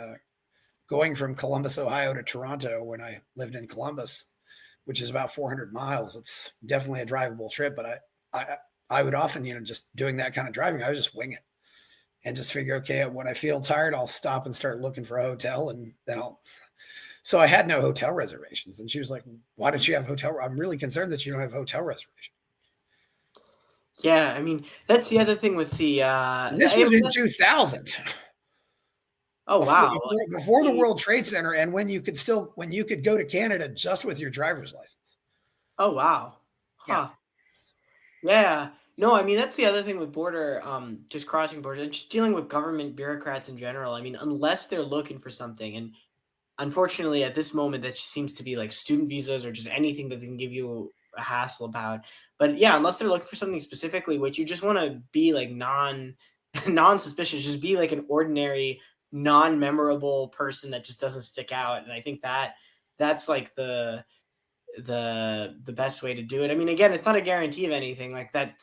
B: going from Columbus, Ohio to Toronto when I lived in Columbus, which is about 400 miles. It's definitely a drivable trip, but I would often, just doing that kind of driving, I would just wing it and just figure, okay, when I feel tired, I'll stop and start looking for a hotel, and then so I had no hotel reservations. And she was like, why don't you have hotel? I'm really concerned that you don't have hotel reservations.
A: Yeah, I mean, that's the other thing with the,
B: And this was in 2000.
A: Oh,
B: Before,
A: wow.
B: before the World Trade Center, and when you could go to Canada just with your driver's license.
A: Oh, wow.
B: Yeah.
A: Huh. Yeah. No, I mean, that's the other thing with border, just crossing borders, and just dealing with government bureaucrats in general. I mean, unless they're looking for something, and unfortunately, at this moment, that just seems to be like student visas or just anything that they can give you a hassle about. But yeah, unless they're looking for something specifically, which you just want to be like non-suspicious, just be like an ordinary, non-memorable person that just doesn't stick out. And I think that's like the best way to do it. I mean, again, it's not a guarantee of anything. Like that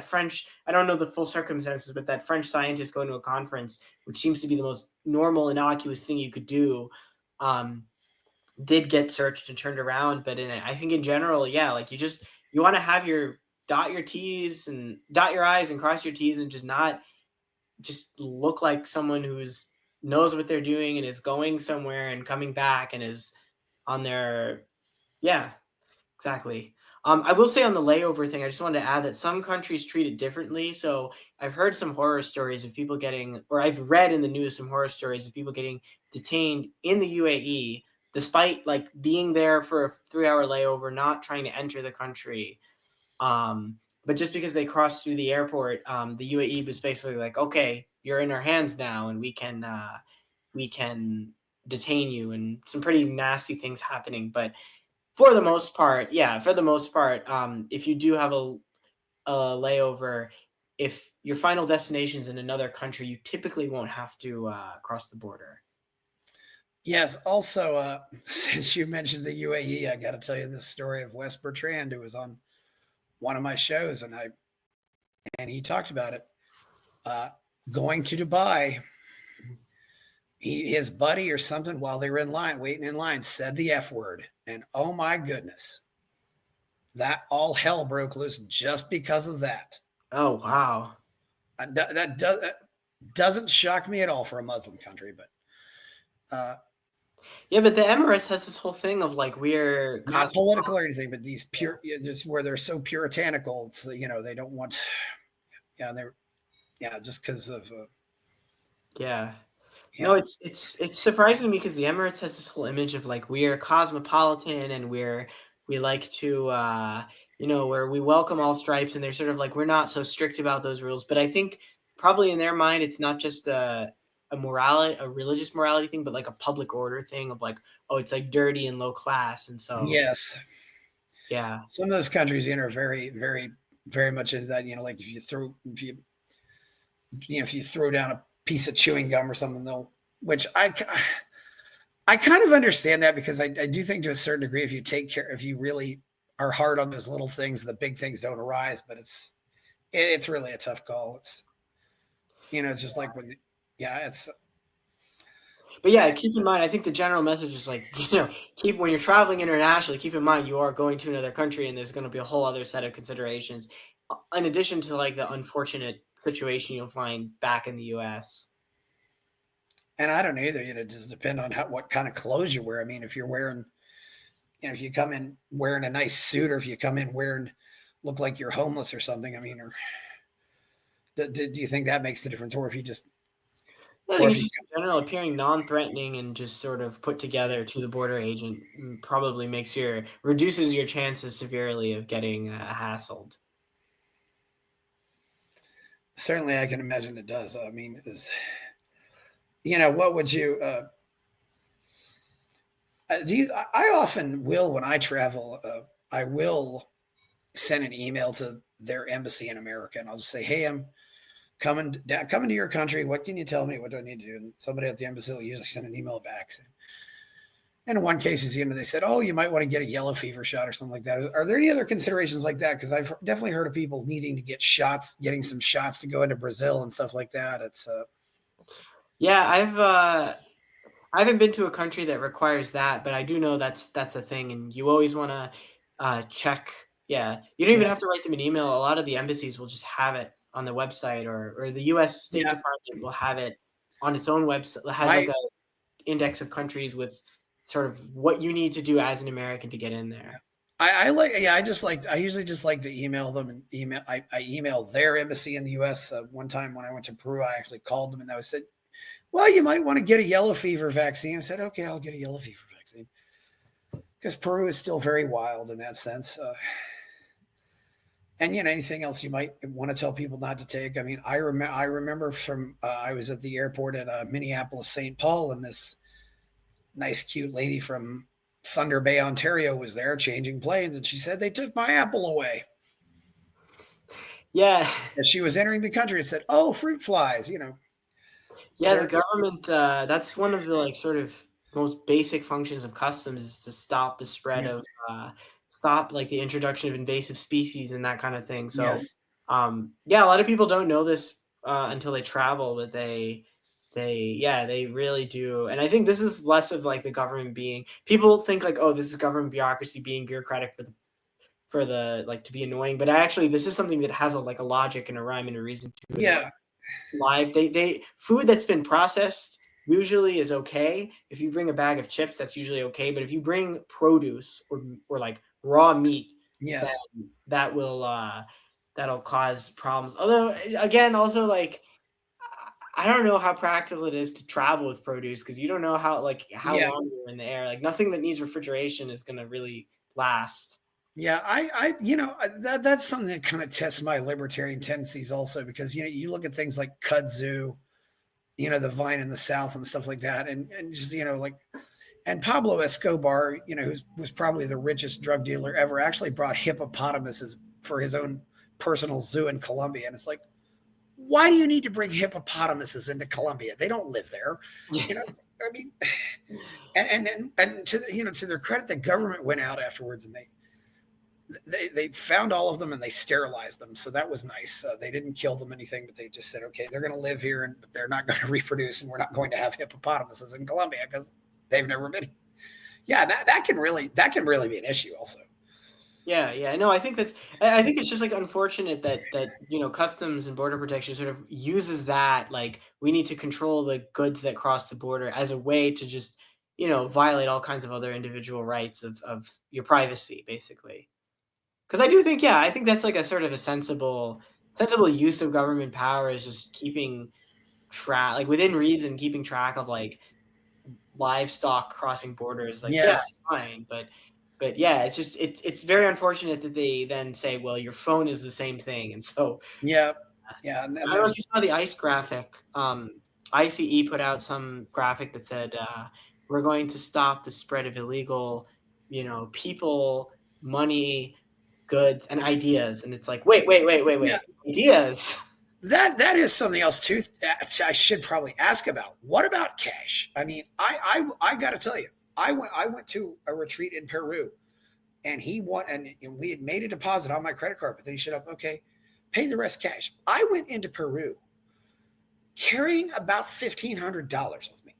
A: French, I don't know the full circumstances, but that French scientist going to a conference, which seems to be the most normal, innocuous thing you could do, um, did get searched and turned around. But I think in general, yeah, like you want to have your dot your T's and dot your I's and cross your T's, and just look like someone who's knows what they're doing and is going somewhere and coming back and is on their, yeah, exactly. I will say on the layover thing, I just wanted to add that some countries treat it differently. So I've heard some horror stories of people getting, or I've read in the news some horror stories of people getting detained in the UAE despite like being there for a 3-hour layover, not trying to enter the country. But just because they crossed through the airport, the UAE was basically like, okay, you're in our hands now, and we can detain you, and some pretty nasty things happening. But for the most part, yeah, if you do have a layover, if your final destination is in another country, you typically won't have to cross the border.
B: Yes. Also, since you mentioned the UAE, I got to tell you this story of Wes Bertrand, who was on one of my shows, and he talked about it. Going to Dubai, his buddy or something, while they were in line, waiting in line, said the F word, and oh my goodness, that all hell broke loose just because of that.
A: Oh, wow.
B: That doesn't shock me at all for a Muslim country, but
A: yeah, but the Emirates has this whole thing of like we're
B: not political or anything, but these just where they're so puritanical. It's they don't want, just because of
A: yeah. No, it's surprising me because the Emirates has this whole image of like we're cosmopolitan and we like to where we welcome all stripes, and they're sort of like we're not so strict about those rules. But I think probably in their mind it's not just a religious morality thing, but like a public order thing of like, oh, it's like dirty and low class, and so
B: yes,
A: yeah.
B: Some of those countries are very, very, very much into that. Like if you throw down a piece of chewing gum or something, which I kind of understand that, because I do think to a certain degree, if you really are hard on those little things, the big things don't arise. But it's really a tough call. It's it's just like when it's.
A: But yeah, keep in mind, I think the general message is like, when you're traveling internationally, keep in mind you are going to another country, and there's going to be a whole other set of considerations, in addition to like the unfortunate situation you'll find back in the U.S.
B: And I don't know either. It just depend on what kind of clothes you wear. I mean, if you're wearing, if you come in wearing a nice suit, or if you come in look like you're homeless or something. I mean, or do you think that makes the difference, or if you just
A: I think it's just in general appearing non-threatening and just sort of put together to the border agent probably reduces your chances severely of getting hassled.
B: Certainly, I can imagine it does. I mean, what would you do? I often will when I travel. I will send an email to their embassy in America, and I'll just say, "Hey, I'm coming to your country. What can you tell me? What do I need to do?" And somebody at the embassy will usually send an email back. And in one case, they said, "Oh, you might want to get a yellow fever shot or something like that." Are there any other considerations like that? Because I've definitely heard of people needing to get shots, getting some shots to go into Brazil and stuff like that. It's
A: Yeah, I haven't been to a country that requires that, but I do know that's a thing, and you always want to check. Yeah, you don't even have
B: yes,
A: to write them an email. A lot of the embassies will just have it on the website, or the U.S. State
B: yeah.
A: Department will have it on its own website. It has like
B: I
A: a index of countries with sort of what you need to do as an American to get in there.
B: I like, yeah, I usually just like to email them and I emailed their embassy in the US. One time when I went to Peru, I actually called them and I said, well, you might want to get a yellow fever vaccine. I said, okay, I'll get a yellow fever vaccine because Peru is still very wild in that sense. And anything else you might want to tell people not to take. I mean, I remember from I was at the airport at Minneapolis, St. Paul, and this nice, cute lady from Thunder Bay, Ontario was there changing planes, and she said they took my apple away.
A: Yeah,
B: As she was entering the country, it said, "Oh, fruit flies."
A: yeah. The government. That's one of the like sort of most basic functions of customs is to stop the spread
B: Yeah.
A: of stop like the introduction of invasive species and that kind of thing. So,
B: Yes.
A: yeah, a lot of people don't know this until they travel, but they really do. And I think this is less of like the government being. People think like, oh, this is government bureaucracy being bureaucratic for the like to be annoying, but actually this is something that has a like a logic and a rhyme and a reason to it.
B: Yeah.
A: Live. They food that's been processed usually is okay. If you bring a bag of chips, that's usually okay. But if you bring produce or like raw meat, then
B: Yes.
A: that will that'll cause problems. Although again, also like I don't know how practical it is to travel with produce because you don't know how
B: Yeah.
A: long you're in the air. Like nothing that needs refrigeration is gonna really last.
B: Yeah. That's something that kind of tests my libertarian tendencies also because you look at things like kudzu, the vine in the South and stuff like that, and just like and Pablo Escobar, who was probably the richest drug dealer ever, actually brought hippopotamuses for his own personal zoo in Colombia, and it's like, why do you need to bring hippopotamuses into Colombia? They don't live there. I mean, and to their credit, the government went out afterwards and they found all of them and they sterilized them. So that was nice. They didn't kill them anything, but they just said, okay, they're going to live here and they're not going to reproduce, and we're not going to have hippopotamuses in Colombia because they've never been. Yeah, that can really be an issue also.
A: Yeah. No, I think I think it's just like unfortunate that Customs and Border Protection sort of uses that like we need to control the goods that cross the border as a way to just violate all kinds of other individual rights of your privacy, basically. Because I do think, yeah, I think that's like a sort of a sensible use of government power is just keeping track, like within reason, keeping track of like livestock crossing borders. Like, yeah,
B: Yes.
A: fine, but yeah, it's just it's very unfortunate that they then say, well, your phone is the same thing, and so
B: Yeah. Yeah. And
A: I don't know if you saw the ICE graphic. ICE put out some graphic that said, we're going to stop the spread of illegal, people, money, goods, and ideas. And it's like, wait,
B: yeah,
A: ideas.
B: that is something else too. I should probably ask about. What about cash? I mean, I got to tell you, I went to a retreat in Peru, and we had made a deposit on my credit card, but then he showed up. Okay, pay the rest cash. I went into Peru carrying about $1,500 with me.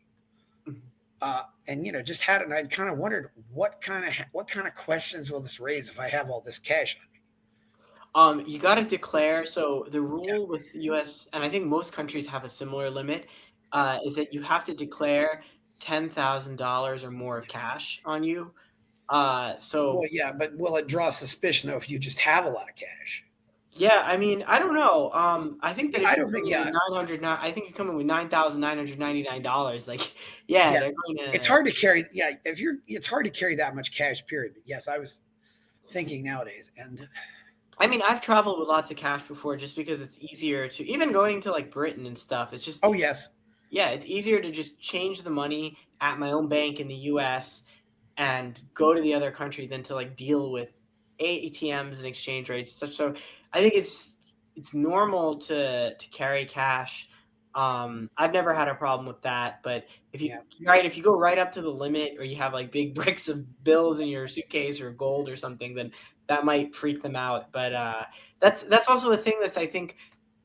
B: And just had it, and I'd kind of wondered what kind of questions will this raise if I have all this cash on me.
A: You got to declare. So the
B: Yeah.
A: rule with U.S. and I think most countries have a similar limit, is that you have to declare $10,000 or more of cash on you.
B: Well,
A: So
B: yeah, but will it draw suspicion though if you just have a lot of cash?
A: yeah, I mean, I don't know. I think that if
B: I
A: you
B: don't
A: come
B: think.
A: in with
B: Yeah,
A: 900, I think you come in with $9,999. Like, yeah,
B: yeah.
A: they're going
B: It's
A: to.
B: hard to carry. Yeah, it's hard to carry that much cash. Period. Yes, I was thinking nowadays, and
A: I mean, I've traveled with lots of cash before just because it's easier to, even going to like Britain and stuff. It's just,
B: Oh, yes.
A: yeah, it's easier to just change the money at my own bank in the US and go to the other country than to like deal with ATMs and exchange rates and such. So I think it's normal to carry cash. I've never had a problem with that, but
B: Yeah.
A: if you go right up to the limit, or you have like big bricks of bills in your suitcase or gold or something, then that might freak them out. But that's also a thing that's, I think,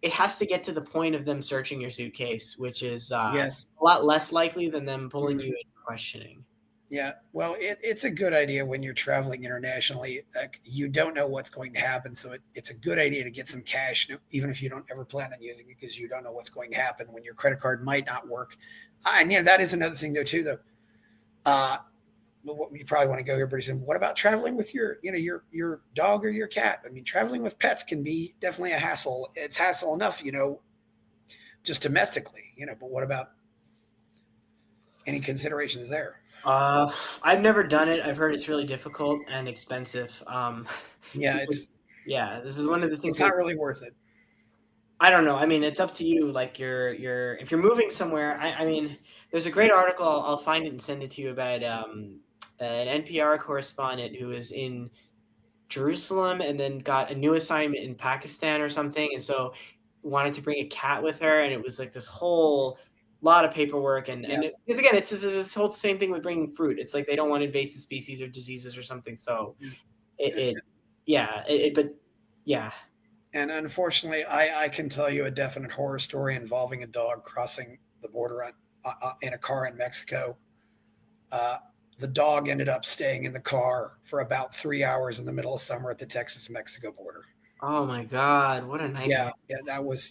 A: it has to get to the point of them searching your suitcase, which is
B: Yes.
A: a lot less likely than them pulling
B: Mhm.
A: you and questioning.
B: Yeah, well, it's a good idea when you're traveling internationally. You don't know what's going to happen, so it's a good idea to get some cash, even if you don't ever plan on using it, because you don't know what's going to happen when your credit card might not work. And that is another thing, though, too. Though, uh, you probably want to go here pretty soon. What about traveling with your dog or your cat? I mean, traveling with pets can be definitely a hassle. It's hassle enough, just domestically, But what about any considerations there?
A: I've never done it. I've heard it's really difficult and expensive.
B: Yeah,
A: Because, yeah, this is one of the things
B: it's
A: that
B: not really worth it.
A: I don't know. I mean, it's up to you. Like, if you're moving somewhere, I mean, there's a great article. I'll find it and send it to you about an NPR correspondent who is in Jerusalem and then got a new assignment in Pakistan or something, and so wanted to bring a cat with her, and it was like this whole lot of paperwork, and
B: Yes.
A: again, it's this whole same thing with bringing fruit. It's like they don't want invasive species or diseases or something, so it yeah, but yeah.
B: And unfortunately, I can tell you a definite horror story involving a dog crossing the border in a car in Mexico. Uh, the dog ended up staying in the car for about 3 hours in the middle of summer at the Texas-Mexico border.
A: Oh my God, what a nightmare.
B: That was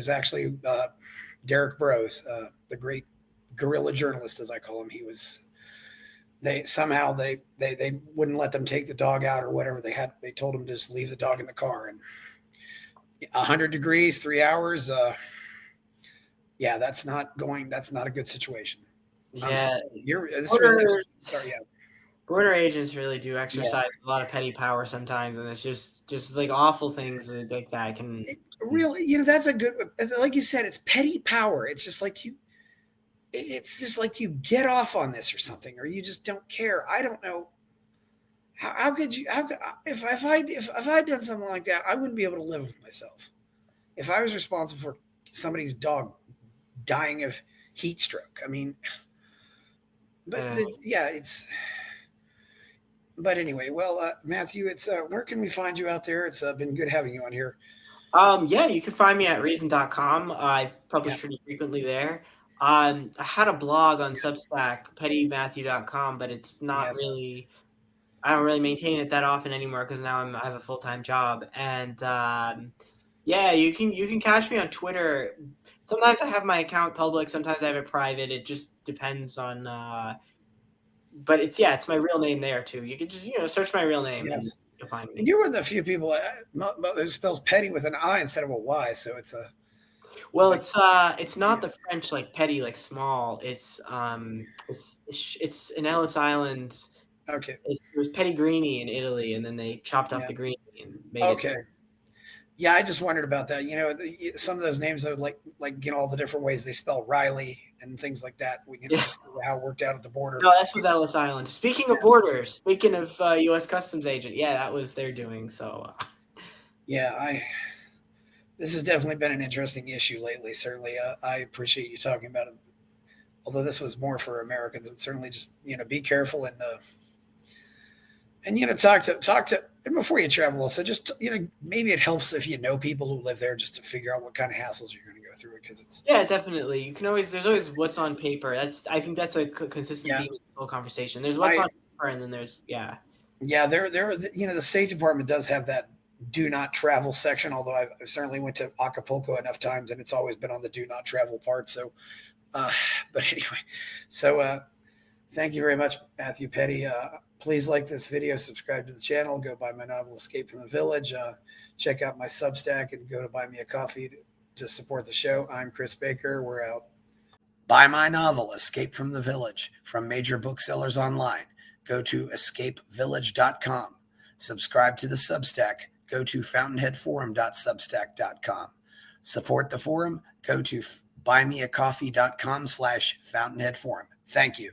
B: actually Derek Bros, the great guerrilla journalist, as I call him. He was they wouldn't let them take the dog out or whatever. They told him to just leave the dog in the car, and 100 degrees, 3 hours. Yeah, that's not a good situation.
A: Yeah,
B: This really,
A: border
B: sorry. Yeah.
A: border agents really do
B: Yeah.
A: exercise a lot of petty power sometimes, and it's just like awful things like that can.
B: Really, that's a good, like you said, it's petty power. It's just like you get off on this or something, or you just don't care. I don't know. How could you, if I'd done something like that, I wouldn't be able to live with myself. If I was responsible for somebody's dog dying of heat stroke, I mean, yeah, but anyway, well, Matthew, it's where can we find you out there? It's been good having you on here.
A: Yeah, you can find me at reason.com. I publish
B: Yeah.
A: pretty frequently there. I had a blog on Substack, pettymatthew.com, but it's not
B: Yes.
A: really, I don't really maintain it that often anymore because now I have a full-time job. And yeah, you can catch me on Twitter. Sometimes I have my account public, sometimes I have it private. It just depends on but it's my real name there too. You can just search my real name and
B: Yes.
A: you'll find
B: And
A: me.
B: you're one of the few people who spells petty with an I instead of a Y. So it's a
A: Well,
B: like,
A: it's not
B: yeah.
A: the French like petty, like small. It's in Ellis Island.
B: Okay.
A: It was Pettigreenie in Italy, and then they chopped off
B: Yeah.
A: the greenie and made it.
B: Okay. Yeah, I just wondered about that. Some of those names are all the different ways they spell Riley and things like that.
A: Yeah.
B: Just how it worked out at the border.
A: No, this was Ellis Island. Speaking of borders, speaking of U.S. Customs agent, yeah, that was their doing. So,
B: Yeah, this has definitely been an interesting issue lately. Certainly, I appreciate you talking about it. Although this was more for Americans, but certainly just be careful and talk to and before you travel. Also, just maybe it helps if you know people who live there, just to figure out what kind of hassles you're going to go through, because it's
A: yeah, definitely. There's always what's on paper. I think that's a consistent
B: yeah.
A: theme in the whole conversation. There's what's
B: I
A: on paper, and then there's
B: Yeah, there. The State Department does have that do not travel section. Although I've certainly went to Acapulco enough times, and it's always been on the do not travel part. So, but anyway, so thank you very much, Matthew Petti. Please like this video, subscribe to the channel, go buy my novel Escape from the Village, check out my Substack, and go to buy me a coffee to support the show. I'm Chris Baker. We're out. Buy my novel Escape from the Village from major booksellers online. Go to escapevillage.com. Subscribe to the Substack. Go to fountainheadforum.substack.com. Support the forum. Go to buymeacoffee.com/fountainheadforum. Thank you.